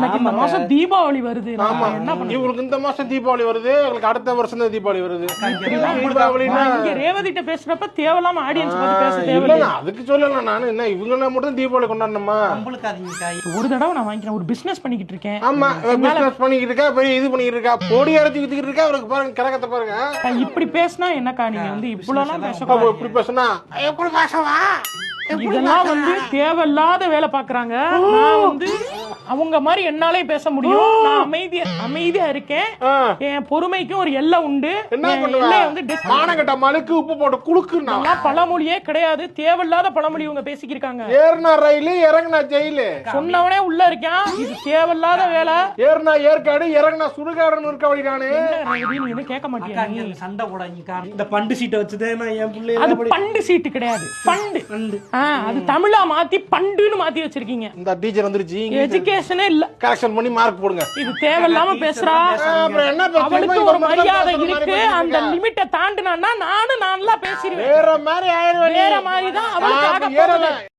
எனக்கு இந்த மாசம் தீபாவளி வருது. ஆமா, என்ன பண்ண இவங்களுக்கு இந்த மாசம் தீபாவளி வருது, எங்களுக்கு அடுத்த வருஷம் தான் தீபாவளி வருது. தீபாவளினா இங்க ரேவதிட்ட பேசுறப்ப தேவையில்லாம ஆடியன்ஸ் பத்தி பேச இல்ல, தேவையில்லை. அதுக்கு சொல்லல நானு. என்ன இவங்க மட்டும் தீபாவளி கொண்டாடணுமா? ஒரு தடவை நான் வாங்கிக்கிறேன், ஒரு பிசினஸ் பண்ணிக்கிட்டு இருக்கேன். ஆமா, பிசினஸ் பண்ணிக்கிட்டு இருக்கா, பெரிய இது பண்ணிக்கிட்டு இருக்கா, பொடி அரைச்சு வித்துக்கிட்டு இருக்கா. அவருக்கு பாருங்க கரகத்தை பாருங்க. இப்படி பேசினா என்னக்கா நீங்க வந்து இவ்வளவுலாம் பேச இப்படி பேசுனா எப்படி பேசவா? இதெல்லாம் வந்து தேவையில்லாத வேலை பாக்குறாங்க. நான் வந்து அவங்க மாதிரி என்னாலே பேச முடியும். நான் அமைதியா இருக்கேன். என் பொறுமைக்கும் ஒரு எல்லை உண்டு. என்ன பண்ணுவ? மானகட்ட மலுக்கு உப்பு போட்டு குளுக்குன்னா பழமொழியே கிடையாது. தேவையில்லாத பழமொழி இவங்க பேசிக்கிருக்காங்க. ஏறுனா ரயிலு, இறங்குனா ஜெயிலு. சொன்னவனே உள்ள இருக்கான். இது தேவையில்லாத வேலை. ஏறுனா ஏற்காடு, இறங்குனா சுடுகாடுன்னு இருக்க வழி. நானு நீ கேட்க மாட்டேன். சண்டை போடாங்க. இந்த பண்டு சீட்டை வச்சுதான் என் பிள்ளை. அது பண்டு சீட்டு கிடையாது, பண்டு. அது தமிழா மாத்தி பண்டுன்னு மாத்தி வச்சிருக்கீங்க. இந்த டீச்சர் வந்துருச்சு, எஜுகேஷனே இல்ல. கரெக்ஷன் பண்ணி மார்க் போடுங்க. இது தேவையில்லாம பேசுறா. அப்புறம் என்ன அவளுக்கு ஒரு மரியாதை இருக்கு. அந்த லிமிட்டை தாண்டினா நானும் நல்லா பேசிடுவேன். வேற மாதிரி ஆயிரம் வேற மாதிரி தான் அவளுக்கு